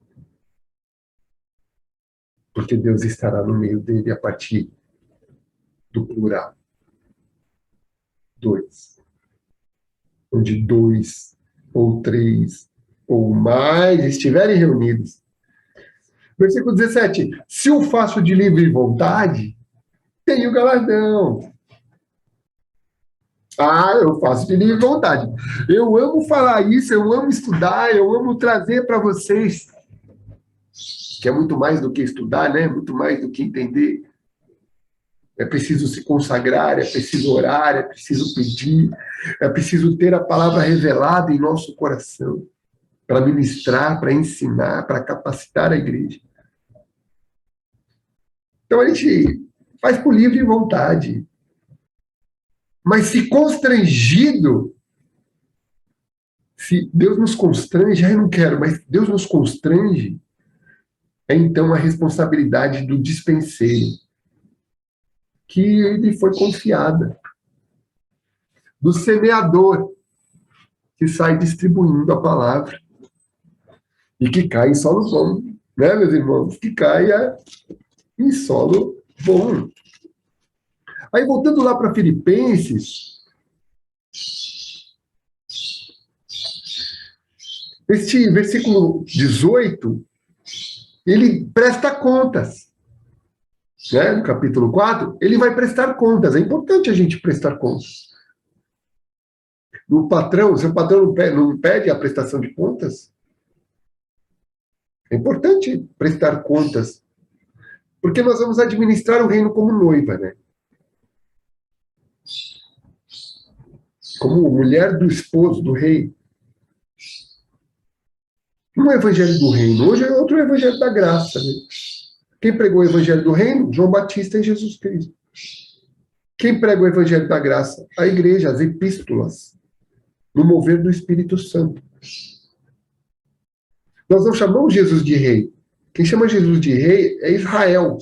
Porque Deus estará no meio dele a partir do plural. 2. Onde 2 ou 3 ou mais estiverem reunidos. Versículo 17. Se o faço de livre vontade, tenho galardão. Eu faço de livre vontade. Eu amo falar isso, eu amo estudar, eu amo trazer para vocês, que é muito mais do que estudar, né? Muito mais do que entender. É preciso se consagrar, é preciso orar, é preciso pedir, é preciso ter a palavra revelada em nosso coração, para ministrar, para ensinar, para capacitar a igreja. Então a gente faz por livre vontade. Mas se constrangido, se Deus nos constrange, eu não quero, mas Deus nos constrange, é então a responsabilidade do dispenseiro, que lhe foi confiada, do semeador, que sai distribuindo a palavra, e que cai em solo bom, né, meus irmãos? Que caia em solo bom. Aí, voltando lá para Filipenses, este versículo 18, ele presta contas. Né? No capítulo 4, ele vai prestar contas. É importante a gente prestar contas. O patrão, seu patrão não pede a prestação de contas? É importante prestar contas. Porque nós vamos administrar o reino como noiva, né? Como mulher do esposo, do rei. Não é o evangelho do reino. Hoje é outro evangelho da graça, né? Quem pregou o evangelho do reino? João Batista e Jesus Cristo. Quem prega o evangelho da graça? A igreja, as epístolas, no mover do Espírito Santo. Nós não chamamos Jesus de rei. Quem chama Jesus de rei é Israel.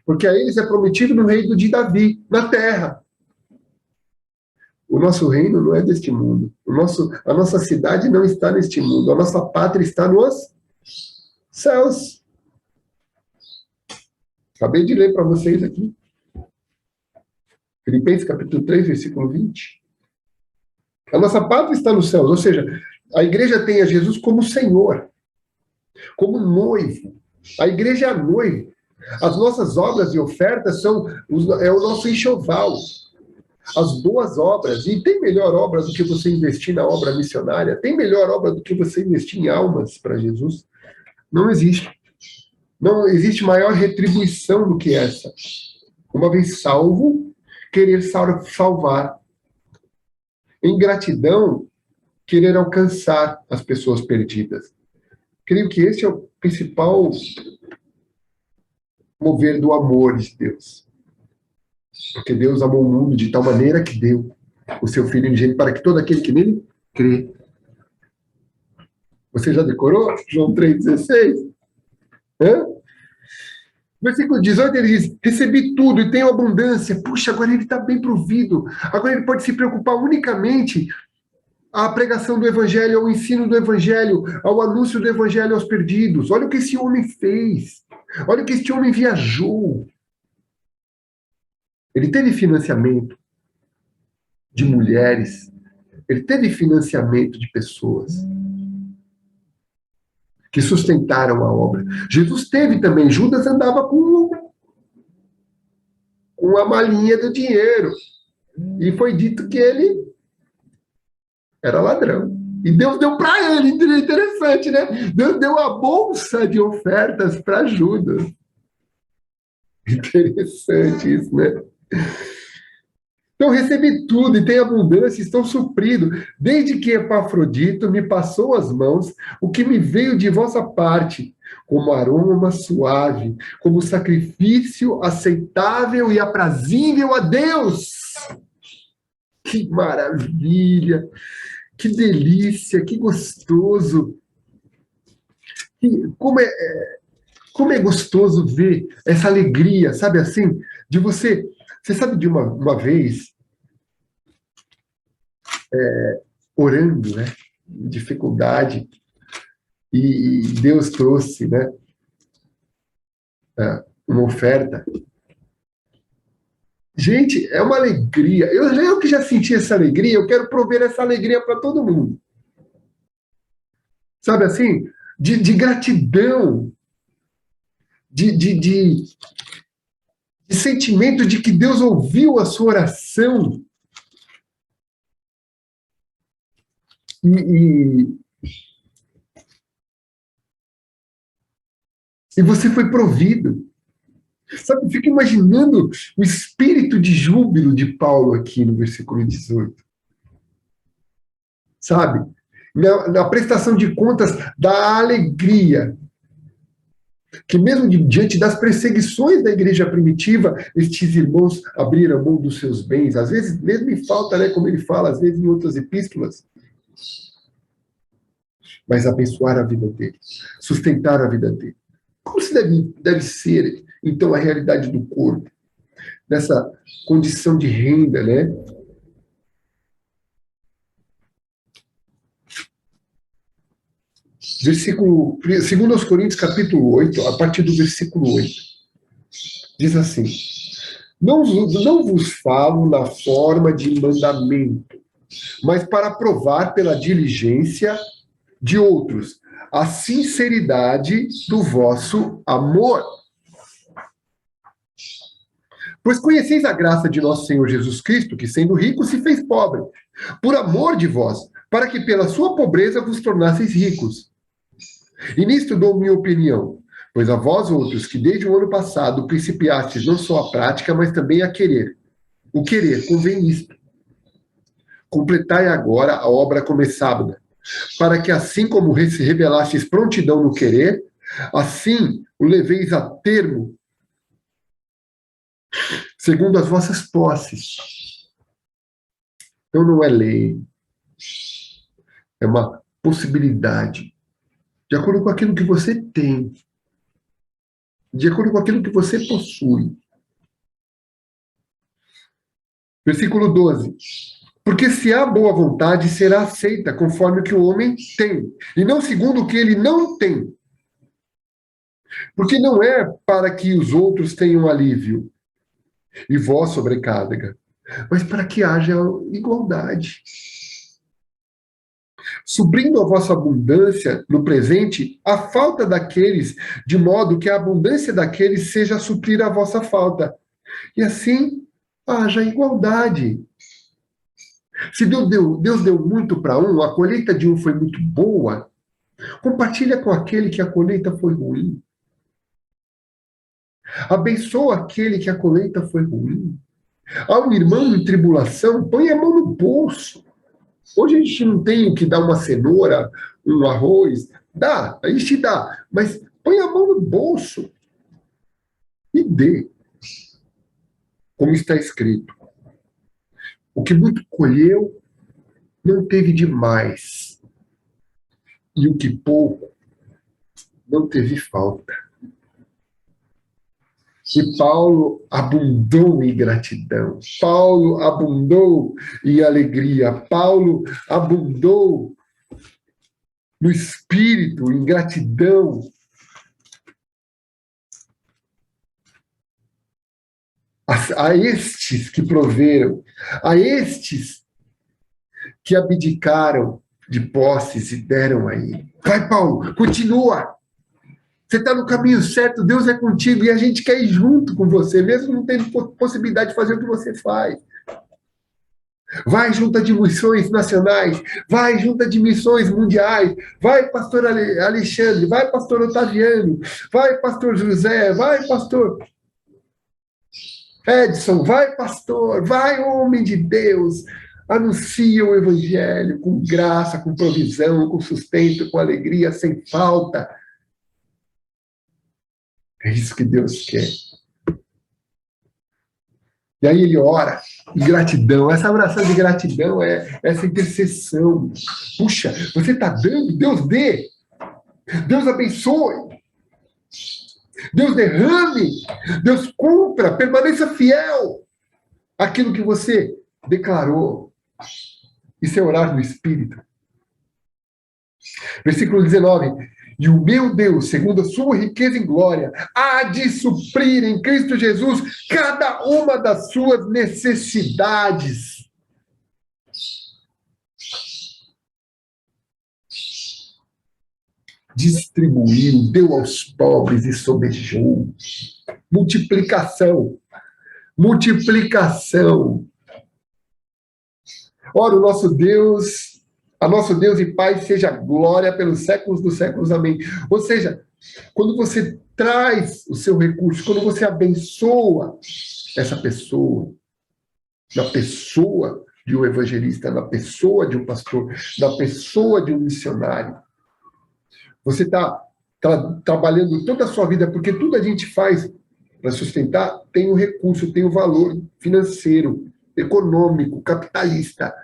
Porque a eles é prometido no reino de Davi, na terra. O nosso reino não é deste mundo. A nossa cidade não está neste mundo. A nossa pátria está nos céus. Acabei de ler para vocês aqui. Filipenses capítulo 3, versículo 20. A nossa pátria está nos céus. Ou seja, a igreja tem a Jesus como Senhor, como noivo. A igreja é a noiva. As nossas obras e ofertas é o nosso enxoval. As boas obras. E tem melhor obra do que você investir na obra missionária? Tem melhor obra do que você investir em almas para Jesus? Não existe. Não existe maior retribuição do que essa. Uma vez salvo, querer salvar. Em gratidão, querer alcançar as pessoas perdidas. Creio que esse é o principal mover do amor de Deus. Porque Deus amou o mundo de tal maneira que deu o seu Filho unigênito para que todo aquele que nele crê. Você já decorou? João 3,16? Versículo 18, ele diz: recebi tudo e tenho abundância. Puxa, agora ele está bem provido. Agora ele pode se preocupar unicamente à pregação do Evangelho, ao ensino do Evangelho, ao anúncio do Evangelho aos perdidos. Olha o que esse homem fez. Olha o que este homem viajou. Ele teve financiamento de mulheres. Ele teve financiamento de pessoas que sustentaram a obra. Jesus teve também. Judas andava com a malinha do dinheiro. E foi dito que ele era ladrão. E Deus deu para ele. Interessante, né? Deus deu a bolsa de ofertas para Judas. Interessante isso, né? Então recebi tudo e tenho abundância, estou suprido, desde que Epafrodito me passou as mãos, o que me veio de vossa parte, como aroma suave, como sacrifício aceitável e aprazível a Deus. Que maravilha, que delícia, que gostoso. Como é gostoso ver essa alegria, sabe assim? De você. Você sabe de uma vez, orando, né? Dificuldade, e Deus trouxe, né? Uma oferta. Gente, é uma alegria. Eu que já senti essa alegria, eu quero prover essa alegria para todo mundo. Sabe assim? De gratidão, de sentimento de que Deus ouviu a sua oração. E você foi provido. Sabe, fica imaginando o espírito de júbilo de Paulo aqui no versículo 18. Sabe? Na prestação de contas da alegria, que mesmo diante das perseguições da igreja primitiva, estes irmãos abriram mão dos seus bens, às vezes mesmo em falta, né, como ele fala, às vezes em outras epístolas, mas abençoar a vida dele, sustentar a vida dele. Como se deve ser, então, a realidade do corpo, nessa condição de renda, né? Versículo, 2 Coríntios, capítulo 8, a partir do versículo 8, diz assim: não vos falo na forma de mandamento, mas para provar pela diligência de outros a sinceridade do vosso amor. Pois conheceis a graça de nosso Senhor Jesus Cristo, que sendo rico se fez pobre, por amor de vós, para que pela sua pobreza vos tornasseis ricos. E nisto dou minha opinião, pois a vós outros, que desde o ano passado principiastes não só a prática, mas também a querer. O querer convém isto. Completai agora a obra começada, para que assim como revelastes prontidão no querer, assim o leveis a termo, segundo as vossas posses. Então não é lei, é uma possibilidade, de acordo com aquilo que você tem, de acordo com aquilo que você possui. Versículo 12. Porque se há boa vontade, será aceita conforme o que o homem tem, e não segundo o que ele não tem. Porque não é para que os outros tenham alívio e vós sobrecarga, mas para que haja igualdade. Suprindo a vossa abundância no presente, a falta daqueles, de modo que a abundância daqueles seja a suprir a vossa falta. E assim haja igualdade. Se Deus deu muito para um, a colheita de um foi muito boa, compartilha com aquele que a colheita foi ruim. Abençoa aquele que a colheita foi ruim. Há um irmão em tribulação, põe a mão no bolso. Hoje a gente não tem o que dar uma cenoura, um arroz. Dá, a gente dá. Mas põe a mão no bolso e dê. Como está escrito. O que muito colheu, não teve demais. E o que pouco, não teve falta. E Paulo abundou em gratidão. Paulo abundou em alegria. Paulo abundou no espírito, em gratidão. A estes que proveram, a estes que abdicaram de posses e deram a ele. Vai, Paulo, continua. Você está no caminho certo, Deus é contigo e a gente quer ir junto com você, mesmo não tendo possibilidade de fazer o que você faz. Vai junta de missões nacionais, vai junta de missões mundiais, vai pastor Alexandre, vai pastor Otaviano, vai pastor José, vai pastor... Edson, vai, pastor, vai, homem de Deus, anuncia o evangelho com graça, com provisão, com sustento, com alegria, sem falta. É isso que Deus quer. E aí ele ora em gratidão. Essa oração de gratidão é essa intercessão. Puxa, você está dando, Deus dê. Deus abençoe. Deus derrame. Deus cumpra. Permaneça fiel àquilo que você declarou. Isso é orar no Espírito. Versículo 19. E o meu Deus, segundo a sua riqueza em glória, há de suprir em Cristo Jesus cada uma das suas necessidades. Distribuiu, deu aos pobres e sobejou. Multiplicação. Multiplicação. Ora, o nosso Deus, a nosso Deus e Pai, seja glória pelos séculos dos séculos. Amém. Ou seja, quando você traz o seu recurso, quando você abençoa essa pessoa, na pessoa de um evangelista, na pessoa de um pastor, na pessoa de um missionário, você está trabalhando toda a sua vida, porque tudo a gente faz para sustentar tem um recurso, tem um valor financeiro, econômico, capitalista.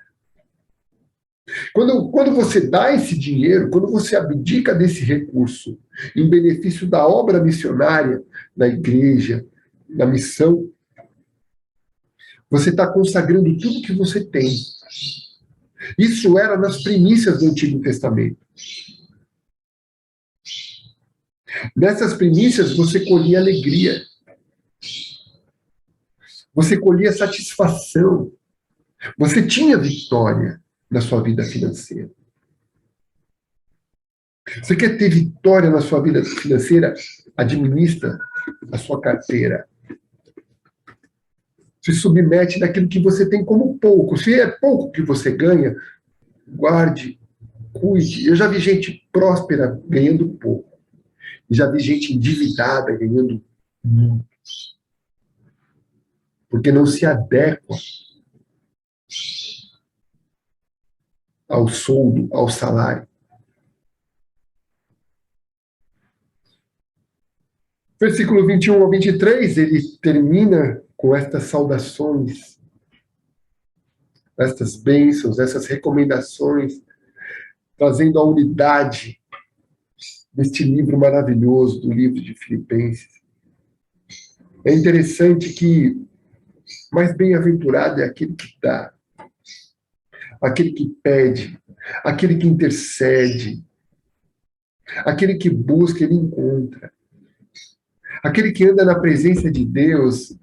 Quando você dá esse dinheiro, quando você abdica desse recurso em benefício da obra missionária, da igreja, da missão, você está consagrando tudo que você tem. Isso era nas primícias do Antigo Testamento. Nessas primícias você colhia alegria. Você colhia satisfação. Você tinha vitória na sua vida financeira. Você quer ter vitória na sua vida financeira? Administra a sua carteira. Se submete daquilo que você tem como pouco. Se é pouco que você ganha, guarde, cuide. Eu já vi gente próspera ganhando pouco. Já vi gente endividada ganhando muito. Porque não se adequa ao soldo, ao salário. Versículo 21 ao 23, ele termina com estas saudações, estas bênçãos, essas recomendações, trazendo a unidade deste livro maravilhoso, do livro de Filipenses. É interessante que mais bem-aventurado é aquele que dá, aquele que pede, aquele que intercede, aquele que busca, ele encontra. Aquele que anda na presença de Deus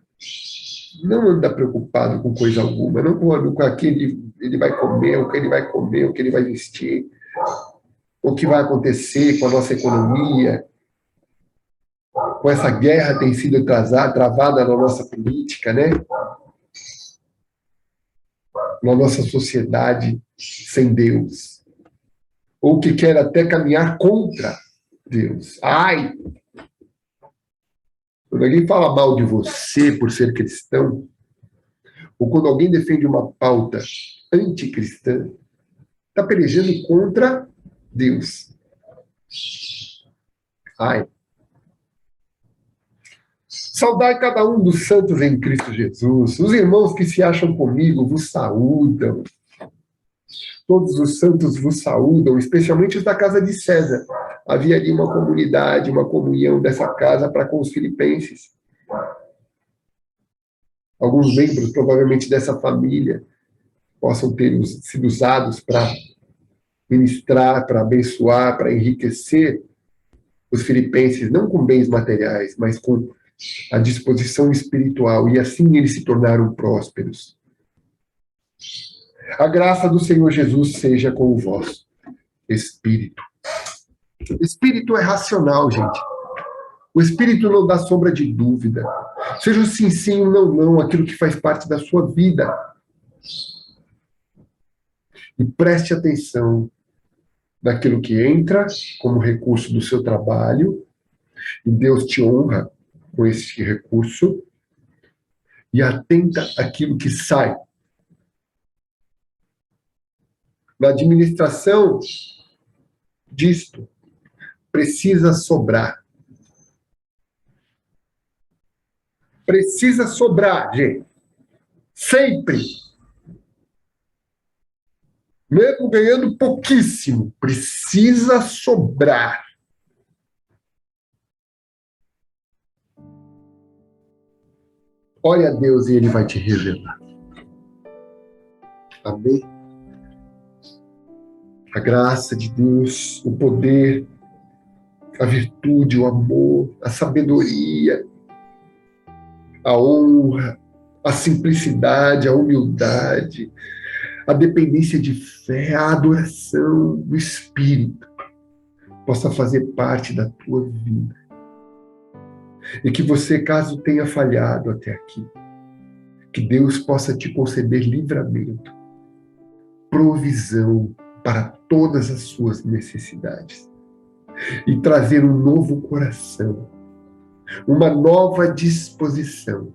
não anda preocupado com coisa alguma, não com aquele ele vai comer, o que ele vai comer, o que ele vai vestir, o que vai acontecer com a nossa economia, com essa guerra que tem sido travada na nossa política, né? Na nossa sociedade sem Deus. Ou que quer até caminhar contra Deus. Ai! Quando alguém fala mal de você por ser cristão, ou quando alguém defende uma pauta anticristã, está pelejando contra Deus. Ai! Saudai cada um dos santos em Cristo Jesus. Os irmãos que se acham comigo vos saúdam. Todos os santos vos saúdam, especialmente os da casa de César. Havia ali uma comunidade, uma comunhão dessa casa para com os filipenses. Alguns membros, provavelmente, dessa família possam ter sido usados para ministrar, para abençoar, para enriquecer os filipenses, não com bens materiais, mas com a disposição espiritual, e assim eles se tornaram prósperos. A graça do Senhor Jesus seja com o vosso espírito. O espírito é racional, gente. O espírito não dá sombra de dúvida. Seja o sim, sim, o não, não, aquilo que faz parte da sua vida. E preste atenção naquilo que entra como recurso do seu trabalho, e Deus te honra com esse recurso, e atenta àquilo que sai. Na administração disto, precisa sobrar. Precisa sobrar, gente. Sempre. Mesmo ganhando pouquíssimo, precisa sobrar. Ore a Deus e Ele vai te revelar. Amém? A graça de Deus, o poder, a virtude, o amor, a sabedoria, a honra, a simplicidade, a humildade, a dependência de fé, a adoração do Espírito possa fazer parte da tua vida. E que você, caso tenha falhado até aqui, que Deus possa te conceder livramento, provisão para todas as suas necessidades e trazer um novo coração, uma nova disposição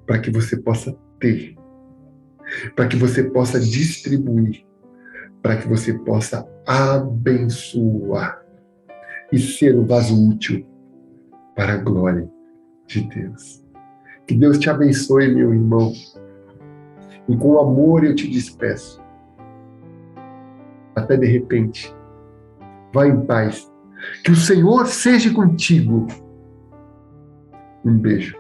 para que você possa ter, para que você possa distribuir, para que você possa abençoar e ser um vaso útil para a glória de Deus. Que Deus te abençoe, meu irmão. E com amor eu te despeço. Até de repente. Vá em paz. Que o Senhor seja contigo. Um beijo.